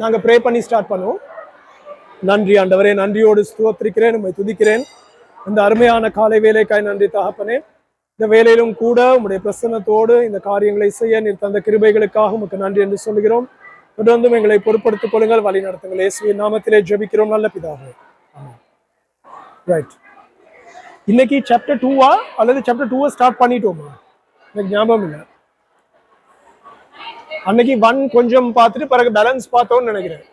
நாங்கள் ப்ரே பண்ணி ஸ்டார்ட் பண்ணுவோம். நன்றி ஆண்டவரே, நன்றியோடு ஸ்தோத்திரிக்கிறேன், உம்மை துதிக்கிறேன். இந்த அருமையான காலை வேலைக்காய் நன்றி தகப்பனே. இந்த வேலையிலும் கூட உம்முடைய பிரசன்னத்தோடு இந்த காரியங்களை செய்ய நீர் தந்த கிருபைகளுக்காக உமக்கு நன்றி என்று சொல்கிறோம். தொடர்ந்தும் எங்களை பொறுப்படுத்திக் கொள்ளுங்கள், வழி நடத்துங்கள். இயேசுவின் நாமத்திலே ஜெபிக்கிறோம் நல்ல பிதாவே. ரைட், இன்னைக்கு சாப்டர் 2 அல்லது சாப்டர் 2 ஸ்டார்ட் பண்ணிட்டோமா? எனக்கு ஞாபகம் இல்லை. அன்னைக்கு 1 கொஞ்சம் பார்த்துட்டு பிறகு பேலன்ஸ் பார்த்தோம்னு நினைக்கிறேன்.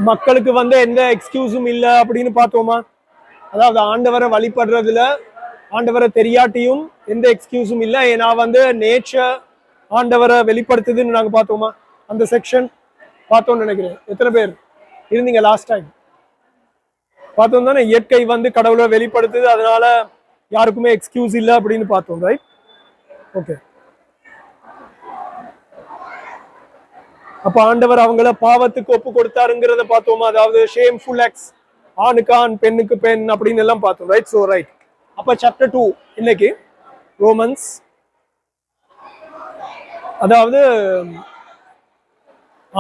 மக்களுக்கு எந்த எக்ஸ்கியூஸும் இல்லை அப்படின்னு பார்த்தோமா? அதாவது ஆண்டவரை வழிபடுறதுல ஆண்டவரை தெரியாட்டியும் எந்த எக்ஸ்கியூஸும் இல்லை. ஏன்னா நேச்சர் ஆண்டவரை வெளிப்படுத்துதுன்னு நாங்கள் பார்த்தோமா? அந்த செக்ஷன் பார்த்தோம்னு நினைக்கிறேன். எத்தனை பேர் இருந்தீங்க லாஸ்ட் டைம்? பார்த்தோம் தானே? இயற்கை கடவுளை வெளிப்படுத்துது, அதனால யாருக்குமே எக்ஸ்கியூஸ் இல்லை அப்படின்னு பார்த்தோம். Right, okay. அப்ப ஆண்டவர் அவங்கள பாவத்துக்கு ஒப்பு கொடுத்தாருங்கிறத பார்த்தோமா? அதாவது ஷேம்ஃபுல் ஆக்ட்ஸ், ஆணுக்கு ஆண் பெண்ணுக்கு பெண் அப்படின்னு எல்லாம் பார்த்தோம். Right, so right. அப்ப சாப்டர் 2 இன்னைக்கு ரோமன்ஸ், அதாவது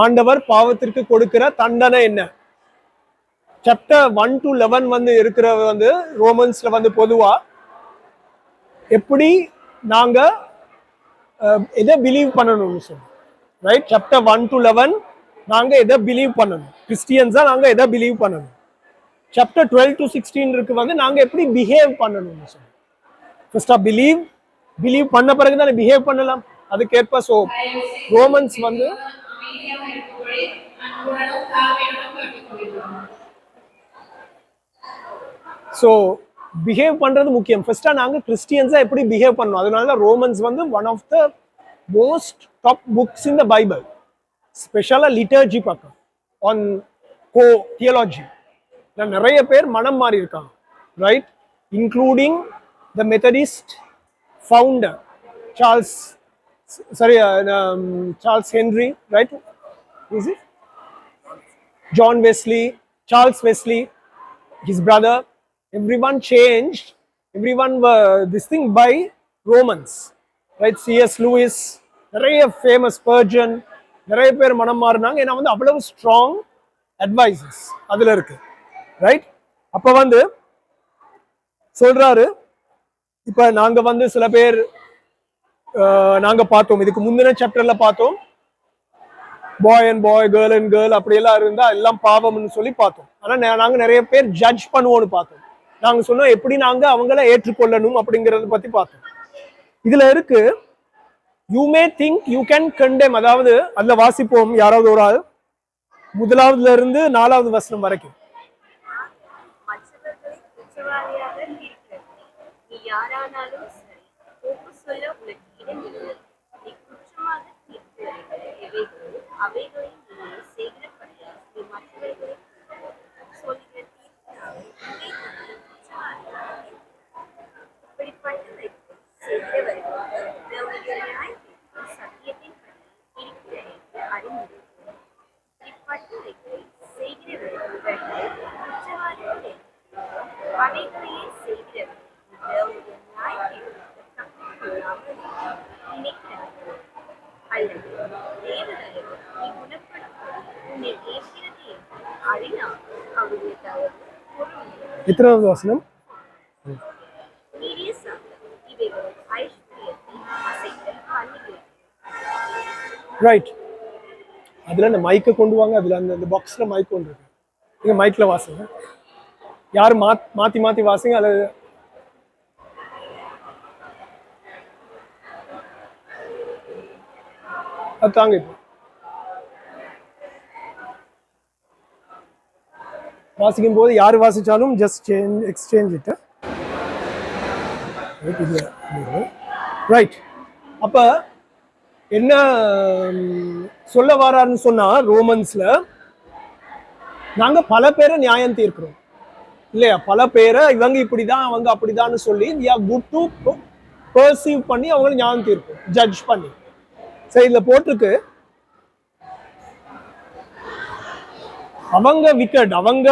ஆண்டவர் பாவத்திற்கு கொடுக்கிற தண்டனை என்ன. சாப்டர் 1 to 11 இருக்கிற ரோமன்ஸ்ல பொதுவா எப்படி நாங்க எதை பிலீவ் பண்ணணும்னு சொல்லுவோம். ரைட், சாப்டர் 1 to 11 நாங்க எதை பிலீவ் பண்ணணும், கிறிஸ்டியன்ஸா நாங்க எதை பிலீவ் பண்ணணும். சாப்டர் 12 to 16 இருக்கு நாங்க எப்படி பிஹேவ் பண்ணணும்னு சொல்லுவோம். ஃபர்ஸ்டா பிலீவ் பண்ண பிறகு தானே பிஹேவ் பண்ணலாம், அதுக்கேற்ப. ஸோ ரோமன்ஸ் ஸோ பிஹேவ் பண்றது முக்கியம். ஃபர்ஸ்டா நாங்க கிறிஸ்டியன்ஸா எப்படி பிஹேவ் பண்ணணும். அதனால Romans one of the most top books in the Bible. ஸ்பெஷலா லிட்டர்ஜி பக்கம் ஆன் தியாலஜி நிறைய பேர் மனம் மாறி இருக்காங்க. Right, including the Methodist founder Charles Henry. Right, is it John Wesley, Charles Wesley, his brother, everyone changed, everyone were this thing by Romans. Right, C.S. Lewis, நிறைய famous Spurgeon, நிறைய பேர் மனம் மாறினாங்க. ஏன்னா அவ்வளவு ஸ்ட்ராங் அட்வைசஸ் அதுல இருக்கு. Right, அப்ப சொல்றாரு. இப்ப நாங்க சில பேர் நாங்க பார்த்தோம், இதுக்கு முந்தின சாப்டர்ல பார்த்தோம், boy and boy, girl and girl அப்படியெல்லாம் இருந்தா எல்லாம் பாவம்னு சொல்லி பார்த்தோம். ஆனா நாங்க நிறைய பேர் ஜட்ஜ் பண்ணுவோம்னு பார்த்தோம். நாங்க சொன்னோம் எப்படி நாங்க அவங்கள ஏற்றுக்கொள்ளணும் அப்படிங்கறத பத்தி பார்த்தோம். இதுல இருக்கு, you may think you can condemn. அதாவது அதுல வாசிப்போம், யாராவது ஒரு ஆள் 1 இருந்து 4 வசனம் வரைக்கும். எத்தனாவது வசனம்? ரைட், அதுல அந்த மைக்கை கொண்டு வாங்க. அதுல அந்த பாக்ஸ்ல மைக் கொண்டு இருக்கு. நீங்க மைக்ல வாசிங்க. யாரும் மாத்தி மாத்தி வாசிங்க. அது தாங்க. இப்போ வாசிக்கும் போது யாரு வாசிச்சாலும் ஜஸ்ட் எக்ஸ்சேஞ்ச் இட். ரைட், அப்ப என்ன சொல்ல வராருன்னு சொன்னா, ரோமன்ஸ்ல நாங்க பல பேரை நியாயம் தீர்க்கிறோம் இல்லையா? பல பேரை இவங்க இப்படிதான் அவங்க அப்படிதான்னு சொல்லி we are good to perceive பண்ணி அவங்களை நியாயம் தீர்ப்போம், ஜட்ஜ் பண்ணி. சரி, இதுல போட்டிருக்கு அவங்க விக்கெட், அவங்க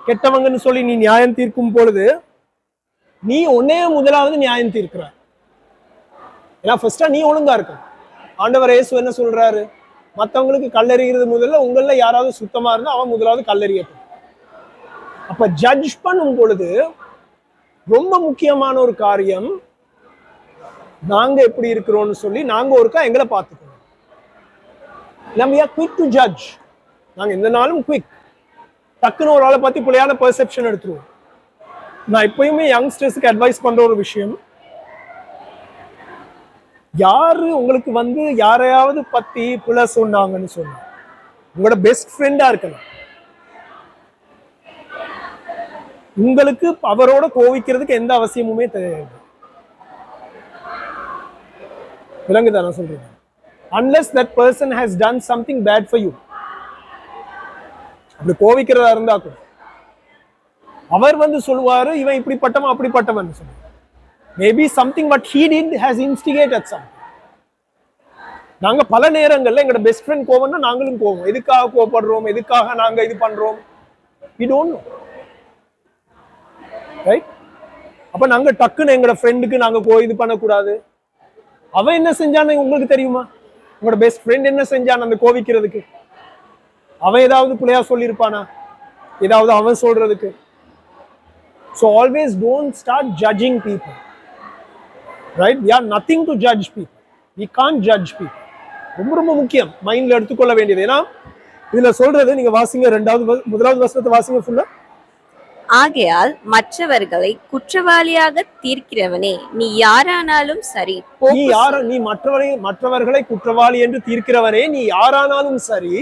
கெட்டவங்கன்னு சொல்லி நீ நியாயம் தீர்க்கும் பொழுது நீ உன்னே முதலாவது நியாயம் தீர்க்கிற. ஏன்னா ஃபர்ஸ்டா நீ ஒழுங்கா இருக்க. ஆண்டவர் இயேசு என்ன சொல்றாரு? மற்றவங்களுக்கு கல்லெறிகிறது முதல்ல உங்கள யாராவது சுத்தமா இருந்தா அவன் முதலாவது கல்லெறியட்டும். அப்ப ஜட்ஜ் பண்ணும் பொழுது ரொம்ப முக்கியமான ஒரு காரியம், நாங்க எப்படி இருக்கிறோம்னு சொல்லி நாங்க ஒருக்கா எங்களை பார்த்துக்கணும். we are quick to judge. நாங்க எந்த நாளும் குவிக், டக்குன்னு ஒரு ஆளை பத்தி பிள்ளையான பெர்செப்ஷன் எடுத்துருவோம். நான் எப்பயுமே யங்ஸ்டர்ஸுக்கு அட்வைஸ் பண்ற ஒரு விஷயம், யாரு உங்களுக்கு வந்து யாரையாவது பத்தி புல சொன்னாங்கன்னு சொன்னா உங்களோட பெஸ்ட் ஃப்ரெண்டா இருக்கணும். உங்களுக்கு அவரோட கோவிக்கிறதுக்கு எந்த அவசியமுமே தேவையில்லை. விளங்குதா நான் சொல்றேன்? unless that person has done something bad for you. அப்படி கோவிக்கிறதா இருந்தா கூட அவர் வந்து சொல்லுவாரு இவன் இப்படிப்பட்டவன் அப்படிப்பட்டவன் சொல்லுவார். Maybe something what he did has instigated something. நாங்க பல நேரங்கள்ல எங்களோட பெஸ்ட் ஃப்ரெண்ட் கோவம்னா நாங்களும் கோவம். எதுக்காக கோவப்படுறோம், எதுக்காக நாங்க இது பண்றோம், we don't know, right? அப்ப நாங்க டக்குன்னு எங்களோட ஃப்ரெண்டுக்கு நாங்க இது பண்ணக்கூடாது. அவன் என்ன செஞ்சான்னு உங்களுக்கு தெரியுமா? உங்களோட பெஸ்ட் ஃப்ரெண்ட் என்ன செஞ்சான் அந்த கோவிக்கிறதுக்கு? அவன் ஏதாவது பிள்ளையா சொல்லியிருப்பானா? ஏதாவது அவன் சொல்றதுக்கு? So always don't start judging people, right? We are nothing to judge people. We can't judge people. ரொம்ப ரொம்ப முக்கியம் மைண்ட்ல எடுத்துக்கொள்ள வேண்டியது. ஏன்னா இதுல சொல்றது, நீங்க வாசிங்க, முதலாவது வசனத்தை வாசிங்க ஃபுல்லா. ஆகையால் மற்றவர்களை குற்றவாளியாக தீர்க்கிறவனே, நீ யாரானாலும் சரி, நீ மற்றவர்களை குற்றவாளி என்று தீர்க்கிறவனே, நீ யாரானாலும் சரி,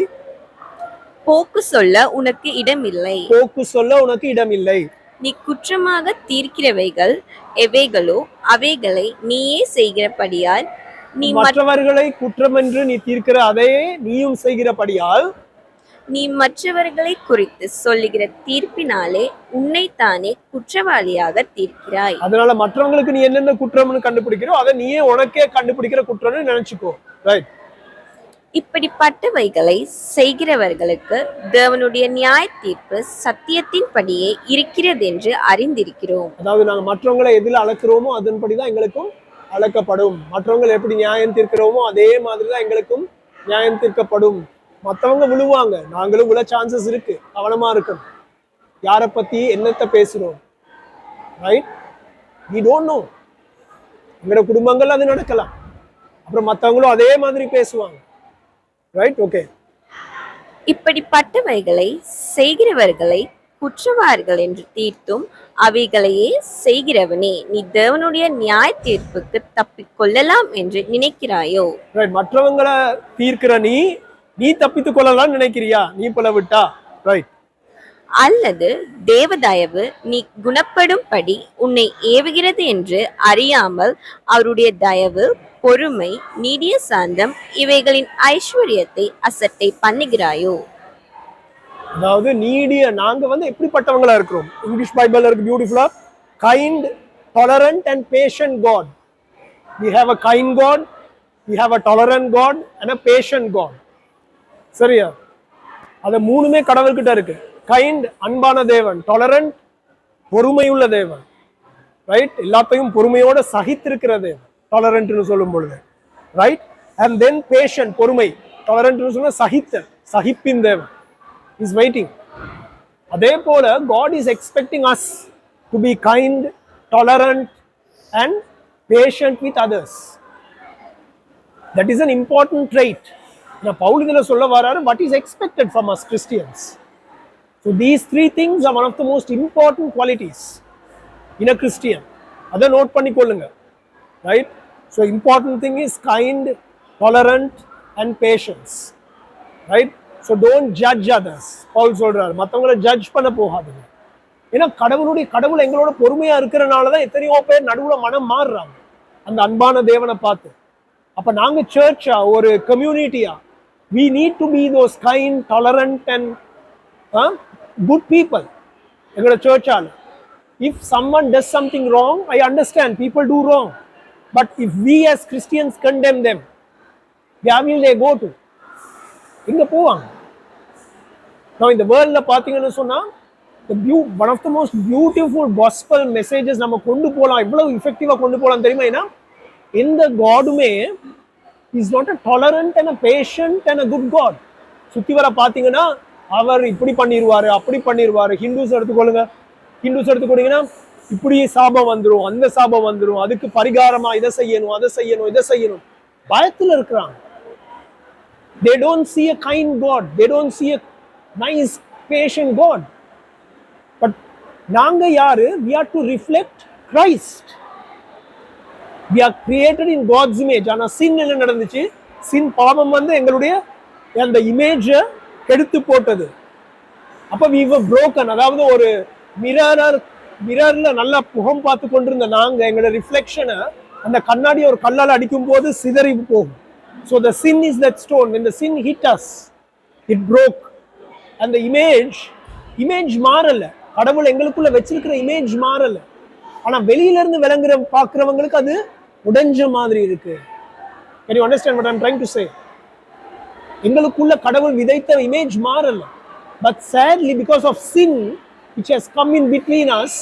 போக்கு சொல்ல உனக்கு இடமில்லை. போக்கு சொல்ல உனக்கு இடமில்லை. நீ குற்றமாக தீர்க்கிறவைகள் எவைகளோ அவைகளை நீயே செய்கிறபடியால், நீ மற்றவர்களை குற்றம் என்று நீ தீர்க்கிற அதையே நீயும் செய்கிறபடியால், நீ மற்றவர்களை குறித்து சொல்லுகிற தீர்ப்பினாலே உன்னைத்தானே குற்றவாளியாக தீர்க்கிறாய். அதனால மற்றவங்களுக்கு நீ என்னென்ன குற்றம்னு கண்டுபிடிக்கிறோ அதை நீயே உனக்கே கண்டுபிடிக்கிற குற்றம்னு நினைச்சுக்கோ, ரைட்? இப்படிப்பட்டவைகளை செய்கிறவர்களுக்கு தேவனுடைய நியாய தீர்ப்பு சத்தியத்தின் படியே இருக்கிறது என்று அறிந்திருக்கிறோம். அதாவது நாங்க மற்றவங்களை எதில் அளக்கிறோமோ அதன்படிதான் எங்களுக்கும் அளக்கப்படும். மற்றவங்களை எப்படி நியாயம் தீர்க்கிறோமோ அதே மாதிரிதான் எங்களுக்கும் நியாயம் தீர்க்கப்படும். மற்றவங்க விழுவாங்க, நாங்களும் விழ சான்சஸ் இருக்கு. கவனமா இருக்கணும். யாரை பத்தி என்னத்தை பேசுறோம், ரைட்? we don't know. எங்களோட குடும்பங்கள் அது நடக்கலாம், அப்புறம் மற்றவங்களும் அதே மாதிரி பேசுவாங்க, ரைட்? ஓகே. இப்படிப்பட்டவைகளை செய்கிறவர்களை குற்றவாளிகள் என்று தீர்த்தும் அவைகளையே செய்கிறவனே, நீ தேவனுடைய நியாய தீர்ப்புக்கு தப்பிக்கொள்ளலாம் என்று நினைக்கிறாயோ? மற்றவங்களை தீர்க்கிற நீ தப்பித்துக் கொள்ளலாம் நினைக்கிறியா? நீ போல விட்டா, ரைட்? அல்லது தேவதயவு நீ குணப்படும்படி உன்னை ஏவுகிறது என்று அறியாமல் அவருடைய தயவு, பொறுமை, நீடிய சாந்தம் இவைகளின் ஐஸ்வர்யத்தை அசட்டை பண்ணுகிறாயோ? அதாவது நீடிய, நாங்க வந்து எப்படிப்பட்டவங்களா இருக்கிறோம்? இங்கிலீஷ் பைபிள்ல இருக்கு பியூட்டிஃபுல்லா, kind, tolerant and patient God. we have a kind god, we have a tolerant god and a patient god. சரியா? அது மூணுமே கடவுள்கிட்ட இருக்கு. கைண்ட் அன்பான தேவன், டாலரண்ட் பொறுமையுள்ள தேவன், ரைட்? எல்லாத்தையும் பொறுமையோட சகித்திருக்கிற தேவன் டாலரண்ட்னு சொல்லும் பொழுது, ரைட்? அண்ட் தென் பேஷண்ட், பொறுமை. டாலரண்ட்னு சொன்னா சகிப்பின் தேவன், இஸ் வெயிட்டிங். அதே போல God is expecting us to be kind, tolerant and patient with others. That is an important trait. நான் பவுல் இதுல சொல்ல வராரு, what is expected from us Christians. So these three things are one of the most important qualities in a Christian. அதை note பண்ணிக்கொள்ளுங்க, right? So important thing is kind, tolerant and patience, right? So don't judge others. Paul சொல்றாரு, மற்றவங்களை judge பண்ண போகாதீங்க. ஏன்னா கடவுள் எங்களோட பொறுமையா இருக்கிறனாலதான் எத்தனையோ பேர் நடுவுல மனம் மாறுறாங்க அந்த அன்பான தேவனை பார்த்து. அப்ப நாங்க சர்ச்சா, ஒரு கம்யூனிட்டியா, we need to be those kind, tolerant and good people. எங்களோட சர்ச்சால if someone does something wrong, I understand people do wrong, but if we as Christians condemn them, where will they go to? எங்க போவாங்க? நான் இந்த வேர்ல்ட்ல பாத்தீங்கன்னு சொன்னா one of the most beautiful gospel messages நம்ம கொண்டு போலாம், இவ்வளவு effective கொண்டு போலாம் தெரியுமா? ஏன்னா இந்த காடுமே is not a tolerant and a patient and a good God. சுத்தி வர பாத்தீங்கன்னா அவர் இப்படி பண்ணிடுவாரு, அப்படி பண்ணிடுவாரு. ஹிந்துஸ் எடுத்துக்கொள்ளுங்கன்னா இப்படி சாபம் வந்துடும், அந்த சாபம் வந்துடும், அதுக்கு பரிகாரமா இதை செய்யணும், அதை செய்யணும், இதை செய்யணும். பயத்துல இருக்கிறாங்க. They don't see a kind God. They don't see a nice, patient God. But நாங்க யாரு? We are to reflect Christ. We are created in God's image. ஆனா sin என்ன நடந்துச்சு? sin பாவம் வந்து எங்களுடைய அந்த இமேஜை கெடுத்து போட்டது. அப்ப we were broken. அதாவது ஒரு மிரர்ல நல்லா முகம் பார்த்து கொண்டிருந்த நாங்க எங்களோட ரிஃப்ளெக்ஷனை அந்த கண்ணாடி ஒரு கல்லால் அடிக்கும் போது சிதறி போகும். So the sin is that stone. When the sin hit us, it broke. And the image மாறல. கடவுள் எங்களுக்குள்ள வச்சிருக்கிற இமேஜ் மாறல. ஆனா வெளியில இருந்து விளங்குற பாக்குறவங்களுக்கு அது உடைஞ்ச மாதிரி இருக்கு. Can you understand what I'm trying to say? எங்களுக்குள்ள கடவுள் விதைத்த இமேஜ் மாறல. But sadly, because of sin which has come in between us,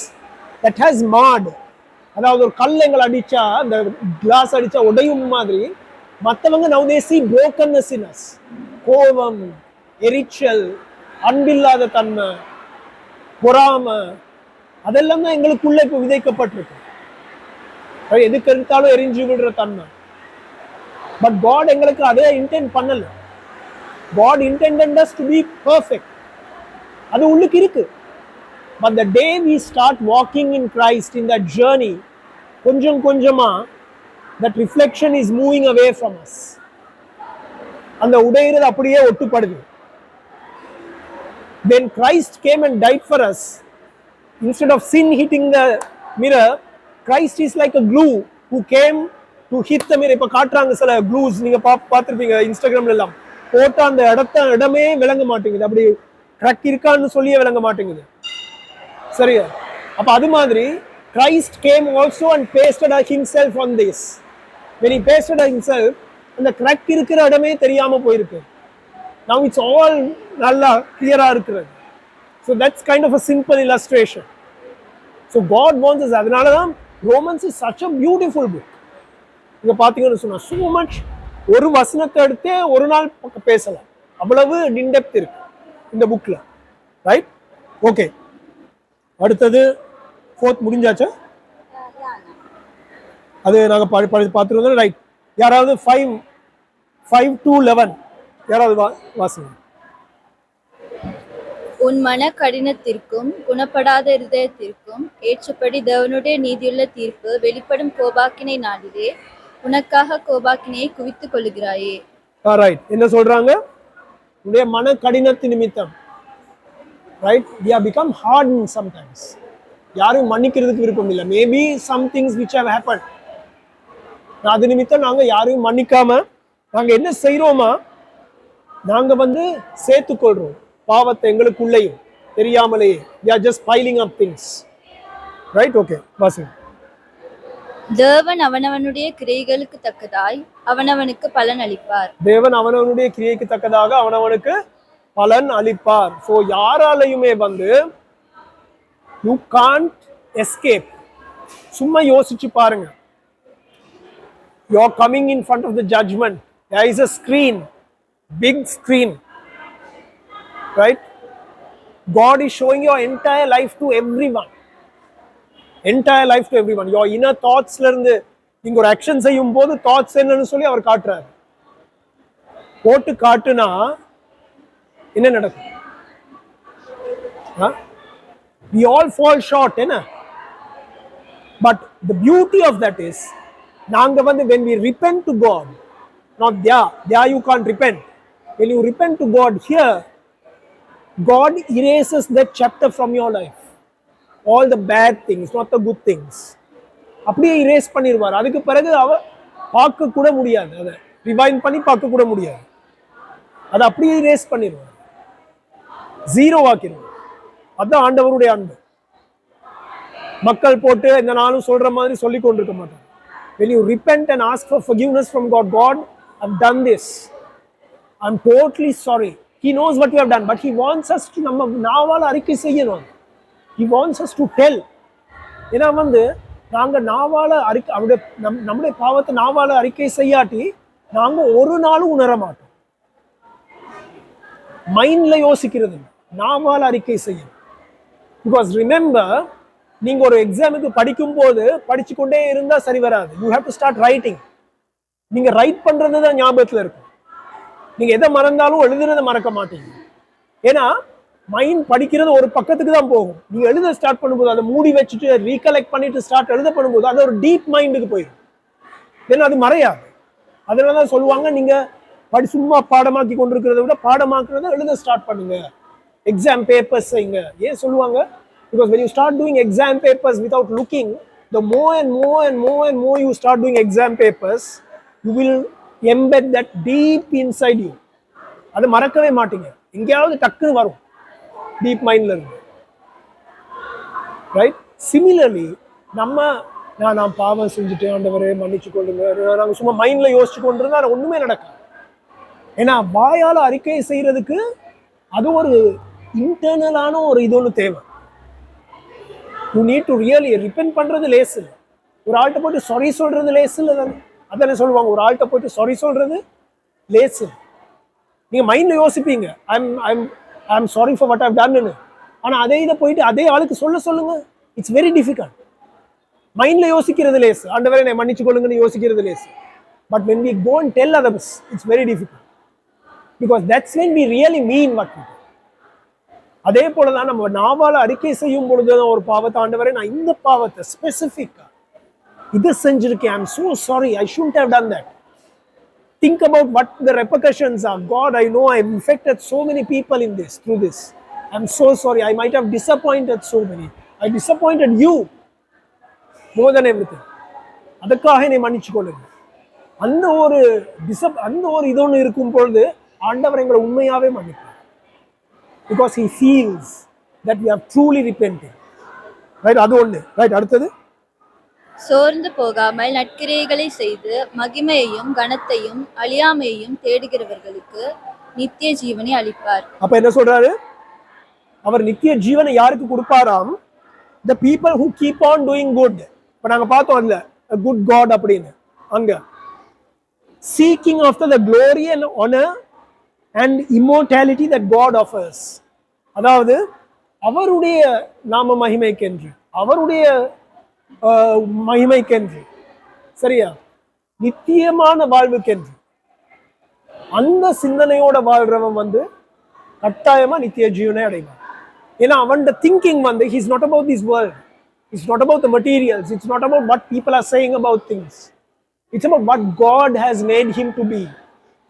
that has marred. அதாவது ஒரு கல் எங்களை அடிச்சா, அந்த கிளாஸ் அடிச்சா உடையும் மாதிரி மற்றவங்க now they see brokenness in us. கோபம், எரிச்சல், அன்பில்லாத தன்மை, பொறாமை, அதெல்லாம் தான் எங்களுக்குள்ள இப்ப விதைக்கப்பட்டிருக்கு. எதுக்கு எடுத்தாலும் எரிஞ்சு விடுற தன்மை. பட் God எங்களுக்கு அதே இன்டென்ட் பண்ணல. God intended us to be perfect. அது உள்ளுக்கு இருக்கு. But the day we start walking in Christ in that journey, கொஞ்சம் கொஞ்சமா that reflection is moving away from us. அந்த உடையிறது அப்படியே ஒட்டுப்படுது. When Christ came and died for us, instead of sin hitting the mirror, Christ is like a glue who came to hit the mirror. இப்ப காட்டுறாங்க சில glues, நீங்க பார்த்திருப்பீங்க இன்ஸ்டாகிராம்ல எல்லாம். போட்ட அந்த இடமே விளங்க மாட்டேங்குது. அப்படி கிராக் இருக்கான்னு சொல்லியே விளங்க மாட்டேங்குது. சரியா? அப்ப அது மாதிரி Christ came also and pasted himself on this. When he pasted himself, அந்த கிராக் இருக்கிற இடமே தெரியாம போயிருக்கு. Now it's all நல்லா கிளியரா இருக்கிறது. So that's kind of a simple illustration. So God wants us. அதனால தான் Romans is such a beautiful book. இங்க பாத்தீங்கன்னு சொன்னா so much, ஒரு வசனத்தை எடுத்தே ஒரு நாள் பேசலாம், அவ்வளவு இன்டெப்த் இருக்கு இந்த புக்ல. ரைட்? ஓகே, அடுத்தது 4th முடிஞ்சாச்சா? அது நாங்க பார்த்துருந்தோம். ரைட், யாராவது 5 to 11 யாராவது வாசிங்க. உன் மன கடினத்திற்கும் குணப்படாத இருதயத்திற்கும் ஏற்றபடி தேவனுடைய நீதியுள்ள தீர்ப்பு வெளிப்படும் கோபாக்கினை நாளிலே உனக்காக கோபாக்கினையை குவித்துக் கொள்ளுகிறாயே. ரைட், என்ன சொல்றாங்க? உன்னுடைய மன கடினத்து நிமித்தம். Right, we have become hardened sometimes. யாரும் மன்னிக்கிறதுக்கு விருப்பம் இல்லை. Maybe some things which have happened. அது நிமித்தம் நாங்க யாரையும் மன்னிக்காம நாங்க என்ன செய்யறோமா, நாங்க சேர்த்துக்கொள்றோம் பாவத்தை எங்களுக்குள்ளேயும் தெரியாமலேயே. we are just piling up things. Right? Okay, வாசிங்க. தேவன் அவனவனுடைய கிரியைகளுக்கு தக்கதாய் அவனவனுக்கு பலன் அளிப்பார். தேவன் அவனவனுடைய கிரியைக்கு தக்கதாக அவனவனுக்கு பலன் அளிப்பார். சோ யாராலையுமே you can't escape. சும்மா யோசிச்சு பாருங்க. You are coming in front of the judgment. There is a screen, big screen. Right? God is showing your entire life to everyone. Entire life to everyone. Your inner thoughts ல இருந்து நீங்க ஒரு action செய்யும் போது thoughts என்னன்னு சொல்லி அவர் காட்டுறாரு. போட்டு காட்டுனா என்ன நடக்கும்? We all fall short, என்ன? But the beauty of that is, நாங்க when we repent to God, not there you can't repent. When you repent to God here, God erases that chapter from your life. All the bad things, not the good things. அப்படியே erase பண்ணிடுவார். அதுக்கு பிறகு பார்க்க கூட முடியாது. அதை rewind பண்ணி பார்க்க கூட முடியாது. அதை அப்படியே erase பண்ணிடுவார், ஜீரோ ஆக்கிடுவார். அதுதான் ஆண்டவருடைய அன்பு. மக்கள் போட்டு இந்த நாளும் சொல்ற மாதிரி சொல்லிக் கொண்டிருக்க மாட்டாங்க. When you repent and ask for forgiveness from God, God, I've done this, I'm totally sorry, He knows what we have done, but he wants us to நம்ம நாவால அறிக்கை செய்யணும். He wants us to tell. ஏன்னா வந்து நாங்க நாவால அறிக்கை அவருடைய நம்முடைய பாவத்தை நாவால அறிக்கை செய்யாட்டி நாங்க ஒரு நாளும் உணர மாட்டோம். மைண்ட்ல யோசிக்கிறது நாவால அறிக்கை செய்யணும். பிகாஸ் ரிமெம்பர், நீங்க ஒரு எக்ஸாமுக்கு படிக்கும் போது படிச்சு கொண்டே இருந்தா சரி வராது. You have to start writing. நீங்க ரைட் பண்றது தான் ஞாபகத்துல இருக்கும். நீங்க எதை மறந்தாலும் எழுதுறதை மறக்க மாட்டீங்க. ஏன்னா மைண்ட் படிக்கிறது ஒரு பக்கத்துக்கு தான் போகும். நீங்க எழுத ஸ்டார்ட் பண்ணும்போது அதை மூடி வச்சுட்டு ரீகலெக்ட் பண்ணிட்டு ஸ்டார்ட் எழுத பண்ணும்போது அது ஒரு டீப் மைண்டுக்கு போயிடும். ஏன்னா அது மறையாது. அதனாலதான் சொல்லுவாங்க, நீங்க சும்மா பாடமாக்கி கொண்டிருக்கிறத விட பாடமாக்குறத எழுத ஸ்டார்ட் பண்ணுங்க, எக்ஸாம் பேப்பர்ஸ் செய்யுங்க. ஏன் சொல்லுவாங்க? Because when you start doing exam papers without looking, the more and more and more and more you start doing exam papers, you will embed that deep inside you. அது மறக்கவே மாட்டீங்க. எங்கேயாவது டக்குன்னு வரும் deep மைண்ட்ல இருந்து. ரைட்? சிமிலர்லி நான் பாவம் செஞ்சுட்டேன், ஆண்டவரே மன்னிச்சு கொள்ளுங்க, நாங்கள் சும்மா மைண்ட்ல யோசிச்சு கொண்டிருந்தா ஒண்ணுமே நடக்காது. ஏன்னா வாயால அறிக்கை செய்யறதுக்கு அது ஒரு இன்டர்னலான ஒரு இது ஒன்று தேவை. You need to really repent பண்றது லேசு இல்லை. ஒரு ஆள்கிட்ட போயிட்டு சாரி சொல்றது லேசு இல்லை தானே? அதானே சொல்லுவாங்க, ஒரு ஆள்கிட்ட போயிட்டு சாரி சொல்றது லேசு. நீங்க மைண்ட்ல யோசிப்பீங்க, I'm sorry for what I've done. ஆனா அதே இதை போயிட்டு அதே ஆளுக்கு சொல்லுங்க, இட்ஸ் வெரி டிஃபிகல்ட். மைண்ட்ல யோசிக்கிறது லேசு, ஆண்டவரே என்னை மன்னிச்சு கொள்ளுங்கன்னு யோசிக்கிறது லேசு. But when we go and tell others, it's very difficult. Because that's when we really mean what we do. அதே போலதான் நம்ம நாவால அறிக்கை செய்யும் பொழுதுதான் ஒரு பாவத்தை, ஆண்டவரே நான் இந்த பாவத்தை ஸ்பெசிஃபிக்கா இதை செஞ்சிருக்கேன், I am so sorry, I shouldn't have done that. Think about what the repercussions are. God, I know I've infected so many people in this, through this. I'm so sorry. I might have disappointed so many. I disappointed you more than everything. அதுக்காக என்னை மன்னிச்சு கொள்ளுங்க. அந்த ஒரு இது ஒன்று இருக்கும் பொழுது ஆண்டவர் எங்களை உண்மையாவே மன்னிப்பார். Because he feels that we have truly repented. Right? அது ஒன்று. ரைட்? அடுத்தது, சோர்ந்து போகாமல் நற்கிரியைகளை செய்து மகிமையையும் கனத்தையும் அழியாமையையும் தேடுகிறவர்களுக்கு நித்திய ஜீவனை அளிப்பார். அப்ப என்ன சொல்றாரு? அவர் நித்திய ஜீவனை யாருக்கு கொடுப்பாராம்? The people who keep on doing good. இப்ப நாங்க பார்த்தோம் அதுல a good God அப்படின்னு. அங்க seeking after the glory and honor and immortality that God offers. அதாவது அவருடைய நாம மகிமைக்கென்று, அவருடைய மகிமைக்கென்று, சரியா, நித்தியமான வாழ்வுக்கென்று அந்த சிந்தனையோட வாழ்றவன் கட்டாயமா நித்திய ஜீவனை அடைவான். ஏன்னா அவன் thinking he's not about this world, it's not about the materials, it's not about what people are saying about things, it's about what God has made him to be,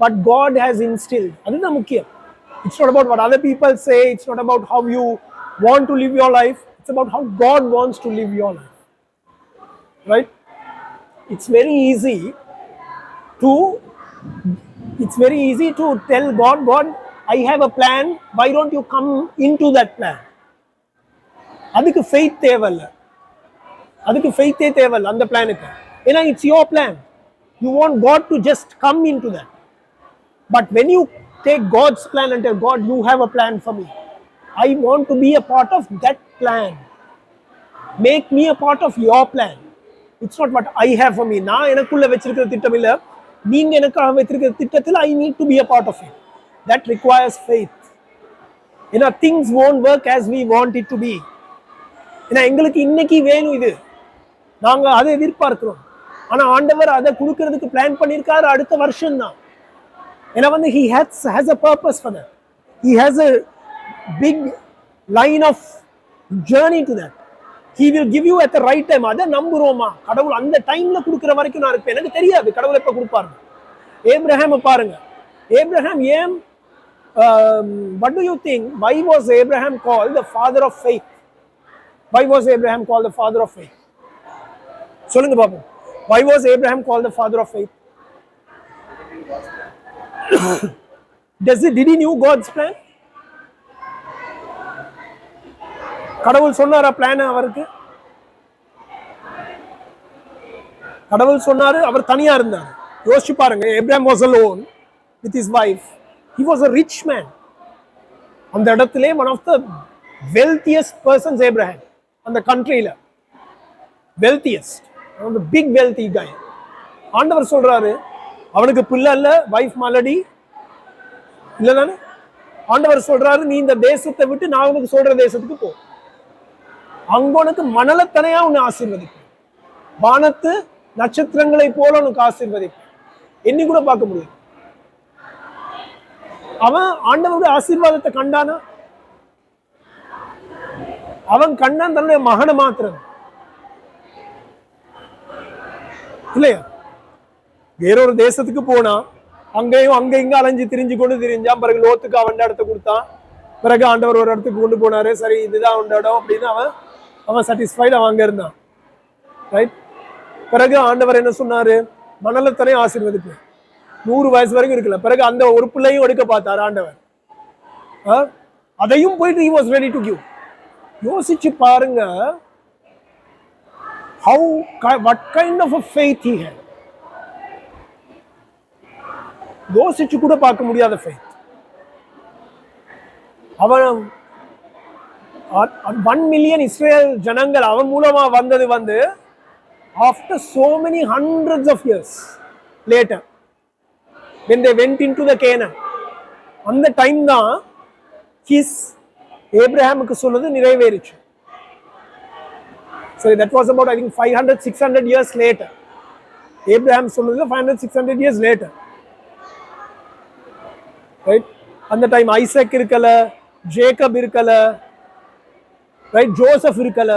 what God has instilled. அதுதான் முக்கியம். It's not about what other people say, it's not about how you want to live your life, it's about how God wants to live your life. Right? It's very easy to tell God, I have a plan, why don't you come into that plan? அதுக்கு faith தேவையில்ல, அதுக்கு faith-ஏ தேவையில்ல அந்த பிளானுக்கு. ஏன்னா it's your plan, you want God to just come into that. But when you take God's plan and tell God, you have a plan for me, I want to be a part of that plan, make me a part of your plan. It's not what I have for me. நான் எனக்குள்ள வச்சிருக்கிற திட்டம் இல்ல, நீங்க எனக்காக வச்சிருக்கிற திட்டத்தில் I need to be a part of it. That requires faith. ஏன்னா things won't work as we want it to be. ஏன்னா எங்களுக்கு இன்னைக்கு வேணும் இது, நாங்க அதை எதிர்பார்க்கிறோம். ஆனா ஆண்டவர் அதை கொடுக்கறதுக்கு பிளான் பண்ணியிருக்காரு அடுத்த வருஷம் தான். ஏன்னா he has a purpose for that. He has a big line of journey to that. He will give you at the right time. அதை நம்புறோமா? கடவுள் அந்த டைம்ல கொடுக்கிற வரைக்கும் நான் இருப்பேன். எனக்கு தெரியாது கடவுள் எப்ப கொடுப்பாரு. ஏப்ரஹாம் பாருங்க, ஏப்ரஹாம் ஏன், what do you think, why was Abraham called the father of faith? Why was Abraham called the father of faith? சொல்லுங்க பாப்போம். Why was Abraham called the father of faith? Did he knew God's plan? கடவுள் சொன்னாரா plan அவருக்கு? கடவுள் சொன்னாரு, அவர் தனியா இருந்தார். யோசிச்சு பாருங்க, Abraham was alone with his wife. He was a rich man. அந்த இடத்திலே one of the wealthiest persons Abraham அந்த கண்ட்ரியில wealthiest, one of the big wealthy guy. ஆண்டவர் சொல்றாரு அவனுக்கு பிள்ளை இல்ல, வைஃப் மாலடி இல்லதானே. ஆண்டவர் சொல்றாரு நீ இந்த தேசத்தை விட்டு நான் உனக்கு சொல்ற தேசத்துக்கு போ, அங்க உனக்கு மணலத்தனையா உன்னை ஆசீர்வதிப்பேன், வானத்து நட்சத்திரங்களை போல உனக்கு ஆசீர்வதிப்பேன். எண்ணி கூட பார்க்க முடியும். அவன் ஆண்டவருடைய ஆசீர்வாதத்தை கண்டானா? அவன் கண்டான் தன்னுடைய மகனை மாத்திரம் இல்லையா. வேறொரு தேசத்துக்கு போனா அங்கேயும் அங்க இங்க அலைஞ்சு திரிஞ்சு கொண்டு திரிஞ்சான். பிறகு லோத்துக்கு அவன் இடத்த கொடுத்தான். பிறகு ஆண்டவர் ஒரு இடத்துக்கு கொண்டு போனாரு. சரி இதுதான் அவன் இடம் அப்படின்னு அவன் சாட்டிஸ்ஃபைடு, அவன் அங்க இருந்தான். ரைட். பிறகு ஆண்டவர் என்ன சொன்னாரு? மணலத்தனையும் ஆசீர்வதிப்பு. 100 வயசு வரைக்கும் இருக்குல்ல. பிறகு அந்த ஒரு பிள்ளையும் எடுக்க பார்த்தாரு ஆண்டவர். அதையும் போயிட்டு he was ready to give. யோசிச்சு பாருங்க, what kind of a faith he had. யோசிச்சு கூட பார்க்க முடியாத faith. அவன் 1 million இஸ்ரேல் ஜனங்கள் அவன் மூலமா வந்தது after so many hundreds of years later when they went into the Canaan. அந்த டைம் தான் his ஏப்ரஹாமுக்கு சொன்னது நிறைவேறிச்சு. So that was about I think 500-600 years later. Abraham சொன்னது 500-600 years later. Right? அந்த டைம் ஐசக் இருக்கல, ஜேக்கப் இருக்கல, ரைட், ஜோசப் இருக்கல,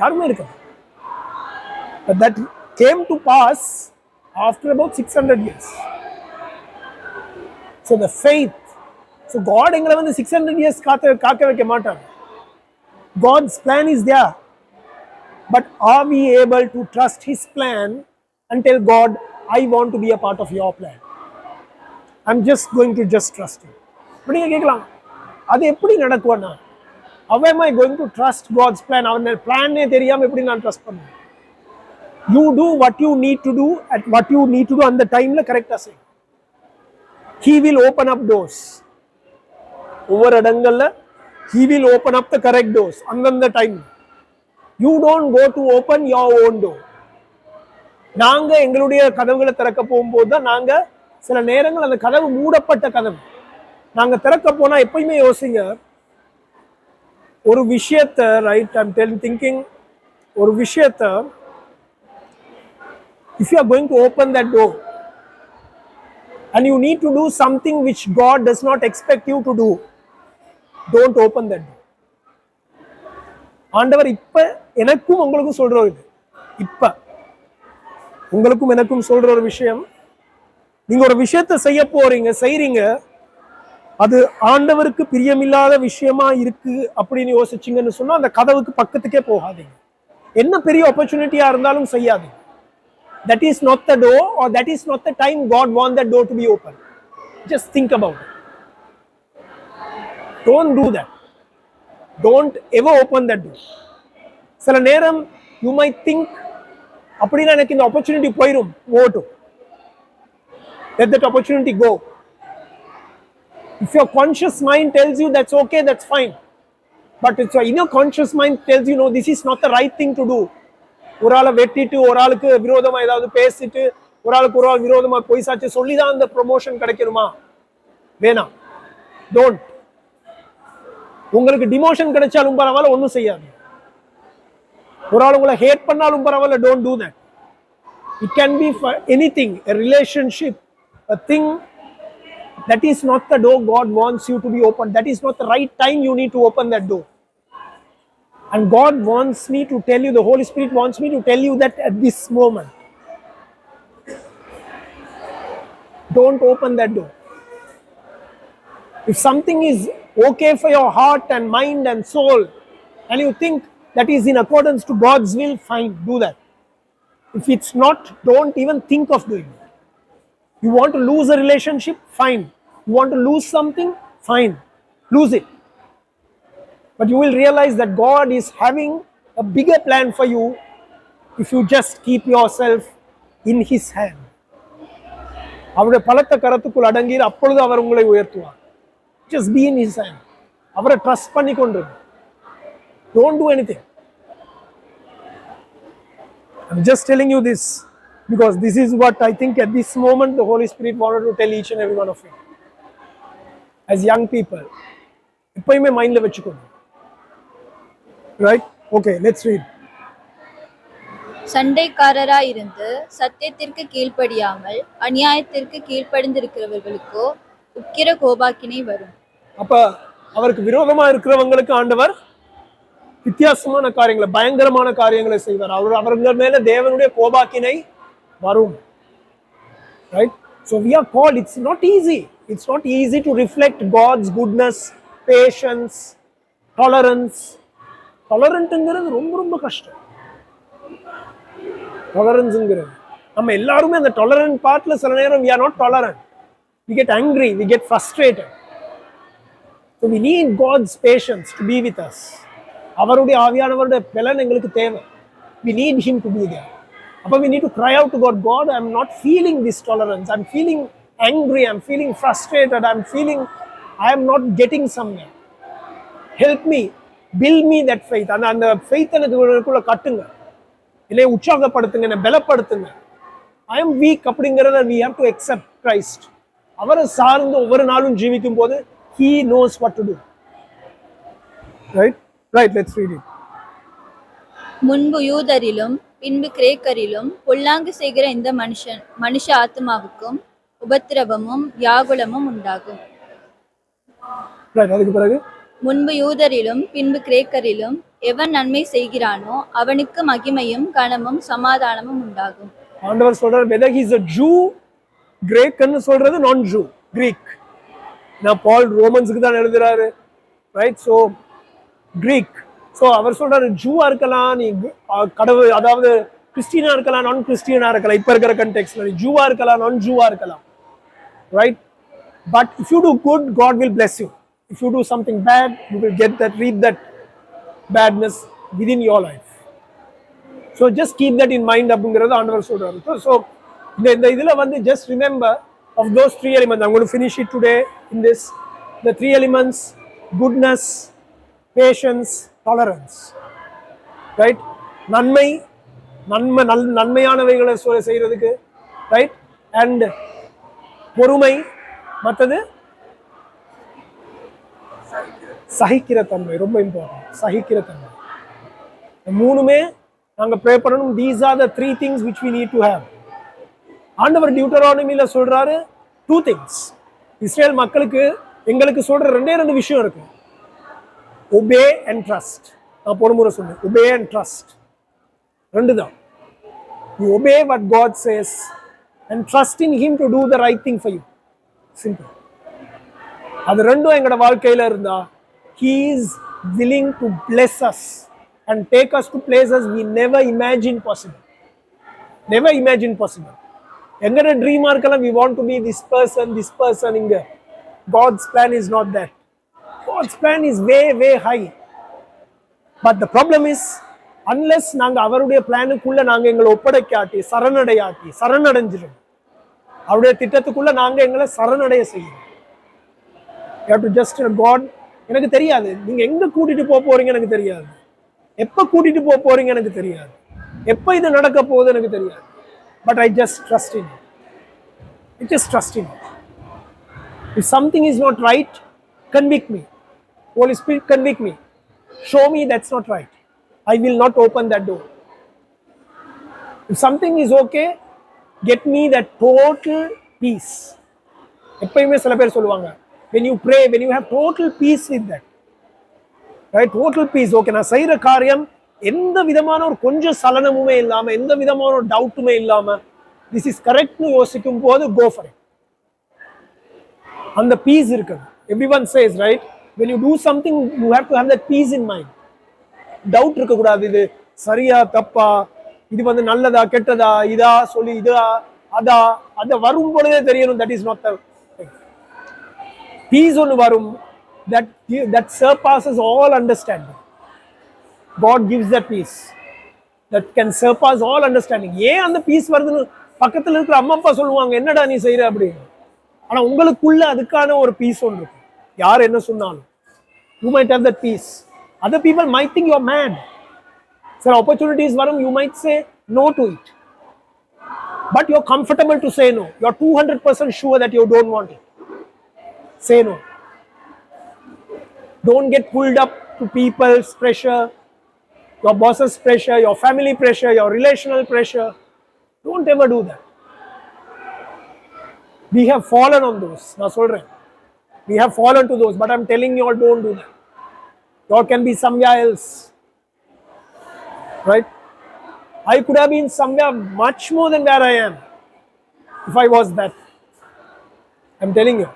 யாருமே இருக்கல. But that came to pass after about 600 years. So the faith. So God எங்களை 600 years காக்க வைக்க மாட்டார். God's plan is there. But are we able to trust his plan and tell God, I want to be a part of your plan? I'm just going to trust him. But நீங்க கேட்கலாம், அது எப்படி நடக்கும்னா, how am I going to trust God's plan? அவன் பிளானே தெரியாம எப்படி நான் ட்ரஸ்ட் பண்ணுவேன்? You do what you need to do at what you need to do அந்த டைம்ல கரெக்டா செய். He will open up doors. ஒவ்வொரு இடங்கள்ல he will open up the correct doors அந்தந்த time. You don't go to open your own door. நாங்க எங்களுடைய கதவுகளை திறக்க போகும்போது தான் நாங்க சில நேரங்கள் அந்த கதவு மூடப்பட்ட கதவு நாங்க திறக்க போனா எப்பயுமே யோசிங்க ஒரு விஷயத்தை, ரைட், ஐம் திங்கிங் ஒரு விஷயத்தை, if you are going to open that door and you need to do something which God does not expect you to do, don't open that door. ஆண்டவர் இப்ப எனக்கும் உங்களுக்கும் சொல்ற ஒரு இப்ப உங்களுக்கும் எனக்கும் சொல்ற ஒரு விஷயம், நீங்க ஒரு விஷயத்தை செய்றீங்க, அது ஆண்டவருக்கு பிரியமில்லாத விஷயமா இருக்கு அப்படின்னு யோசிச்சீங்கன்னு சொன்னா அந்த கதவுக்கு பக்கத்துக்கே போகாதீங்க. என்ன பெரிய ஆப்பர்ச்சுனிட்டியா இருந்தாலும் செய்யாதீங்க. That is not the door, or that is not the time God wants that door to be open. Just think about it. Don't do that. Don't ever open that door. சில நேரம் you might think, அப்படின்னா எனக்கு இந்த opportunity போயிடும், போட்டும். Let that opportunity go. If your conscious mind tells you that's okay, that's fine. But it's your inner conscious mind tells you, no, this is not the right thing to do. ஒரு ஆளை வெட்டிட்டு, ஒரு ஆளுக்கு விரோதமா ஏதாவது பேசிட்டு, ஒரு ஆளுக்கு ஒரு ஆள் விரோதமா போய் சாட்சி சொல்லிதான் அந்த ப்ரொமோஷன் கிடைக்கணுமா? வேணாம். டோன்ட். உங்களுக்கு டிமோஷன் கிடைச்சாலும் பரவாயில்ல, ஒன்றும் செய்யாது. ஒரு ஆள் உங்களை ஹேட் பண்ணாலும் பரவாயில்ல, don't do that. It can be for anything, a relationship, a thing. That is not the door God wants you to be open. That is not the right time you need to open that door. And God wants me to tell you, the Holy Spirit wants me to tell you that at this moment. Don't open that door. If something is okay for your heart and mind and soul, and you think that is in accordance to God's will, fine, do that. If it's not, don't even think of doing it. You want to lose a relationship? Fine. You want to lose something? Fine. Lose it. But you will realize that God is having a bigger plan for you if you just keep yourself in his hand. அவருடைய பலத்த கரத்துக்குள் அடங்கி அப்பொழுது அவர் உங்களை உயர்த்துவார். Just be in his hand. அவரை trust பண்ணி கொண்டு. Don't do anything. I'm just telling you this because this is what I think at this moment the Holy Spirit wanted to tell each and every one of you. As young people, எப்பயுமே மைண்ட்ல வச்சுக்கோங்க. Right? Okay, let's read. சண்டைக்காரராயிருந்து சத்தியத்திற்கு கீழ்ப்படியாமல் அநியாயத்திற்கு கீழ்ப்படிந்திருக்கிறவர்களுக்கோ உக்கிர கோபாக்கினை வரும். அப்ப அவருக்கு விரோதமா இருக்கிறவங்களுக்கு ஆண்டவர் வித்தியாசமான காரியங்களை, பயங்கரமான காரியங்களை செய்வார். அவர்கள் மேல தேவனுடைய கோபாக்கினை வரும். Right? So we are called, it's not easy. It's not easy to reflect God's goodness, patience, tolerance. Tolerantங்கிறது ரொம்ப ரொம்ப கஷ்டம். Toleranceங்கிறது நம்ம எல்லாருமே அந்த tolerant பார்ட்ல சில நேரம் we are not tolerant. We get angry, we get frustrated. So we need God's patience to be with us. அவருடைய ஆவியானவருடைய பலன் எங்களுக்கு தேவை. We need him to be there. அப்ப we need to cry out to God, God, I'm not feeling this tolerance. I'm feeling angry, I'm feeling frustrated, I'm feeling I am not getting somewhere. Help me, build me that faith. அந்த faith எனக்குள்ள கட்டுங்க. என்னை உற்சாகப்படுத்துங்க, என்னை பலப்படுத்துங்க. I am weak அப்படிங்கறத we have to accept Christ. அவரை சார்ந்து ஒவ்வொரு நாளும் ஜீவிக்கும் போது he knows what to do. Right? Right, let's read it. முன்பு யூதரிலும் பின்பு கிரேக்கரிலும் பொல்லாங்கு செய்கிற இந்த மனுஷ ஆத்மாவுக்கும் உபத்திரவமும் வியாகுலமும் உண்டாகும். Right, அதுக்கு பிறகு முன்பு யூதரிலும் பின்பு கிரேக்கரிலும் எவன் நன்மை செய்கிறானோ அவனுக்கு மகிமையும் கனமும் சமாதானமும் உண்டாகும். ஆண்டவர் சொல்றார், whether he is a Jew, கிரேக்கன்னு சொல்றது நான் ஜூ, கிரீக். நான் பால் ரோமன்ஸுக்கு தான் எழுதுறாரு. ரைட்? So Greek. ஸோ அவர் சொல்றாரு, ஜூவா இருக்கலாம், நீ கடவுள், அதாவது கிறிஸ்டியனா இருக்கலாம், நான் கிறிஸ்டியனா இருக்கலாம். இப்ப இருக்கிற கண்டெக்ஸ்ட்ல நீ ஜூவா இருக்கலாம், நான் ஜூவா இருக்கலாம். Right? But if you do good, God will bless you. If you do something bad, you will get that, read that badness within your life. So just keep that in mind அப்படிங்கறது ஆண்டவர் சொல்றாரு. So இந்த இதுல வந்து just remember of those three elements. I'm going to finish it today in this. The three elements: goodness, patience, tolerance. Right? நன்மையானவைகளை செய்யறதுக்கு, right? And பொறுமை, மற்றது சகிக்கிற தன்மை, ரொம்ப இம்பார்ட்டன்ட். சகிக்கிற தன்மை. மூணுமே நாங்க ப்ரே பண்ணணும். These are the three things which we need to have. ஆண்டவர் டியூட்டரானமில சொல்றாரு, two things. இஸ்ரேல் மக்களுக்கு எங்களுக்கு சொல்ற ரெண்டு விஷயம் இருக்கு. obey and trust. நான் போன முறை சொன்னேன், obey and trust. ரெண்டு தான். You obey what God says and trust in him to do the right thing for you. Simple. அது ரெண்டும் எங்களோட வாழ்க்கையில இருந்தா, he is willing to bless us and take us to places we never imagined possible. Never imagined possible. எங்கட ட்ரீமா இருக்கலாம், we want to be this person இங்க. God's plan is not that. God's plan is way high. But the problem is, unless நாங்க அவருடைய பிளானுக்குள்ள நாங்க எங்களை ஒப்படைக்காட்டி, சரணடைஞ்சிடும். அவருடைய திட்டத்துக்குள்ள நாங்க எங்களை சரணடைய செய்யணும். You have to just tell God, எனக்கு தெரியாது நீங்க எங்க கூட்டிட்டு போறீங்க, எனக்கு தெரியாது எப்ப கூட்டிட்டு போறீங்க, எனக்கு தெரியாது எப்ப இது நடக்க போகுது, எனக்கு தெரியாது. But I just trust in you. I just trust in you. If something is not right, convict me. Holy Spirit, convict me. Show me that's not right. I will not open that door. If something is okay, get me that total peace. எப்பயுமே சில பேர் சொல்லுவாங்க, when you pray, when you have total peace with that, right? Total peace. Okay, நான் செய்யற காரியம் எந்த விதமான ஒரு கொஞ்சம் சலனமுமே இல்லாம, எந்த விதமான ஒரு டவுட்டுமே இல்லாம, this is correct னு யோசிக்கும் போது go for it. அந்த peace இருக்கு. Everyone says, right? When you do something, you have to have that peace in mind. Doubt இருக்க கூடாது, இது சரியா தப்பா, இது வந்து நல்லதா கெட்டதா, இதா சொல்லி இதா அதா, அத வரும் பொழுதே தெரியணும். That is not the peace ஒன்று வரும், that surpasses all understanding. God gives that peace that can surpass all understanding. ஏன் அந்த பீஸ் வருதுன்னு பக்கத்துல இருக்கிற அம்மா அப்பா சொல்லுவாங்க, என்னடா நீ செய்யற அப்படின்னு. ஆனா உங்களுக்குள்ள அதுக்கான ஒரு பீஸ் ஒன்று இருக்கு. யார் என்ன சொன்னாலும். You might have that peace. Other people might think you're mad. Sir, opportunities varum, you might say no to it. But you're comfortable to say no. You're 200% sure that you don't want it. Say no. Don't get pulled up to people's pressure, your boss's pressure, your family pressure, your relational pressure. Don't ever do that. We have fallen on those. Na solren. We have fallen to those, but I'm telling you all, don't do that. You all can be somewhere else. Right? I could have been somewhere much more than where I am if I was that. I'm telling you,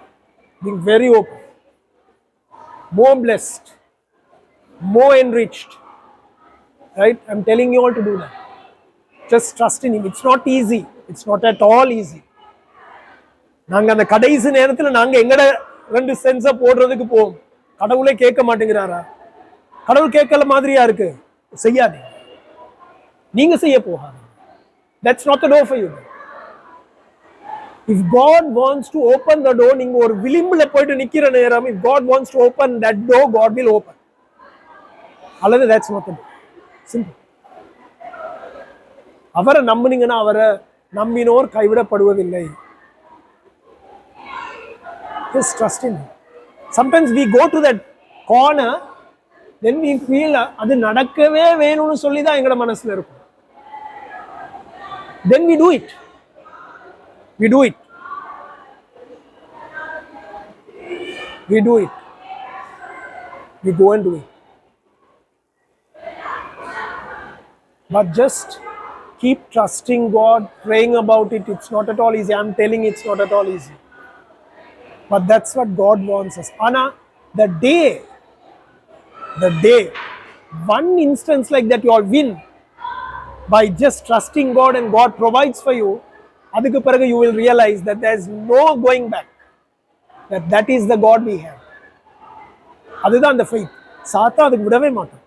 being very open, more blessed, more enriched. Right? I'm telling you all to do that. Just trust in Him. It's not easy. It's not at all easy. நாங்க அந்த கடைசி நேரத்துல நாங்க எங்கட 2 சென்ஸ போடுறதுக்கு போவோம். கடவுளே கேட்க மாட்டேங்கிறாரா? கடவுள் கேட்கல மாதிரியா இருக்கு. செய்யாதீங்க. நீங்க செய்ய போகாதீங்க. That's not the door for you. If God wants to open the door, நீங்க ஒரு விளிம்புல போயிட்டு நிக்கிற நேரம், if God wants to open that door, God will open. அல்லது that's not the door. Simple. அவரை நம்பினீங்கன்னா அவரை நம்பினோர் கைவிடப்படுவதில்லை. Just trust in Him. Sometimes we go to that corner, then we feel அது நடக்கவே வேணும்னு சொல்லி தான் எங்கட மனசுல இருக்கும். Then we do it. We do it. We do it. We go and do it. But just keep trusting God, praying about it. It's not at all easy. I'm telling you, it's not at all easy. But that's what God wants us. Anna, the day, one instance like that you all win by just trusting God and God provides for you, adukku piragu you will realize that there's no going back. That is the God we have. அதுதான் அந்த faith. சாத்தா அதுக்கு விடவே மாட்டான்.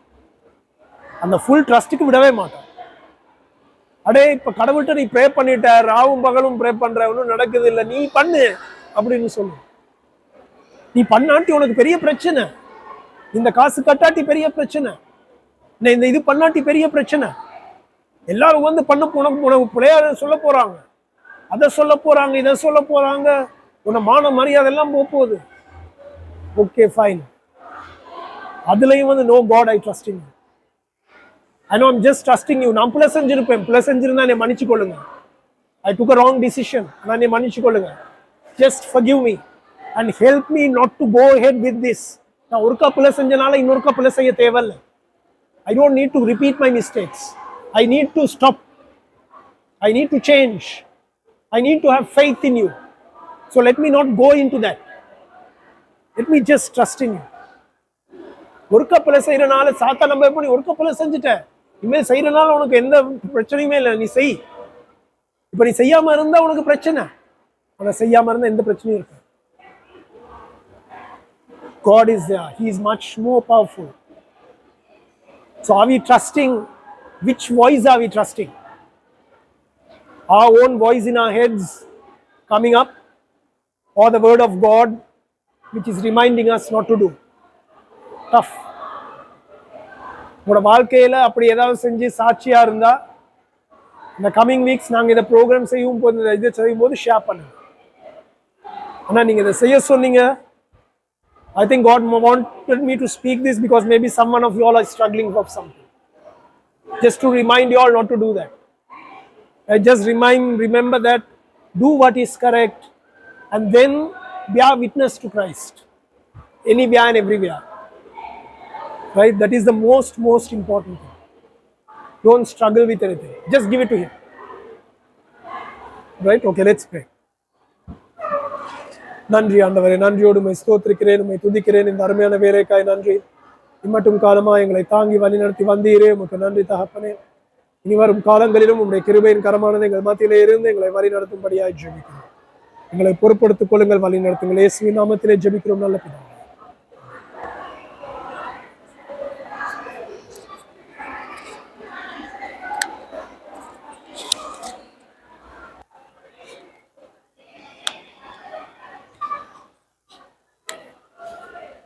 அந்த full trustக்கு விடவே மாட்டான். அடே இப்ப கடவுள்கிட்ட நீ ப்ரே பண்ணிட்ட, ராவும் பகலும் ப்ரே பண்ற, ஒன்றும் நடக்குது இல்லை, நீ பண்ணு அப்படின்னு சொல்லு. நீ பண்ணாட்டி உனக்கு பெரிய பிரச்சனை, இந்த காசு கட்டாட்டி பெரிய பிரச்சனை, இந்த இது பண்ணாட்டி பெரிய பிரச்சனை. எல்லாரும் வந்து பண்ண உனக்கு பிள்ளையார சொல்ல போறாங்க, அதை சொல்ல போறாங்க, இதை சொல்ல போறாங்க, உன்னை மான மரியாதை எல்லாம் போகுது. Okay fine. அதுலயும் வந்து no God I trust in you. I know I'm just trusting you. நான் பிள்ளை செஞ்சிருப்பேன், பிள்ளை செஞ்சிருந்தா என்னை மன்னிச்சு கொள்ளுங்க. I took a wrong decision. நான் என்னை மன்னிச்சு கொள்ளுங்க. Just forgive me and help me not to go ahead with this. நான் ஒருக்கா பிள்ளை செஞ்சனால இன்னொருக்கா பிள்ளை செய்ய தேவையில்லை. I don't need to repeat my mistakes. I need to stop. I need to change. I need to have faith in you. So let me not go into that. Let me just trust in you. ஒருக்கா பிள்ளை செய்யறனால சாத்தா நம்ம எப்படி ஒருக்கா பிள்ளை செஞ்சுட்ட, இனிமேல் செய்யறனால உனக்கு எந்த பிரச்சனையுமே இல்லை, நீ செய். இப்ப நீ செய்யாம இருந்தா உனக்கு பிரச்சனை, ஆனா செய்யாம இருந்தா எந்த பிரச்சனையும் இருக்கு. God is there. He is much more powerful. So are we trusting? Which voice are we trusting? Our own voice in our heads coming up, or the word of God which is reminding us not to do? Tough. உங்களோட வாழ்க்கையில அப்படி ஏதாவது செஞ்சு சாட்சியா இருந்தா இந்த coming weeks நாங்க இதை ப்ரோக்ராம் செய்யும் போது இதை செய்யும் போது ஷேர் பண்ணுங்க. ஆனா நீங்க இதை செய்ய சொன்னீங்க. I think God wanted me to speak this because maybe someone of you all are struggling with something. Just to remind you all not to do that. I just remember that, do what is correct, and then bear witness to Christ. Anywhere and everywhere. Right? That is the most important thing. Don't struggle with anything. Just give it to Him. Right? Okay, let's pray. நன்றி ஆண்டவரே, நன்றியோடு உம்மை ஸ்தோத்திரிக்கிறேன், உம்மை துதிக்கிறேன். இந்த அருமையான வேலைக்காய் நன்றி. இம்மட்டும் காலமா எங்களை தாங்கி வழிநடத்தி வந்தீரே, உமக்கு நன்றி தகப்பனே. இனி வரும் காலங்களிலும் உம்முடைய கிருபையின் கரமானது எங்கள் மத்தியிலே இருந்து எங்களை வழி நடத்தும்படியாய் ஜெபிக்கிறோம். எங்களை பொறுப்படுத்திக் கொள்ளுங்கள், வழி நடத்துங்கள். இயேசுவின் நாமத்திலே ஜெபிக்கிறோம் நல்ல பிதாவே.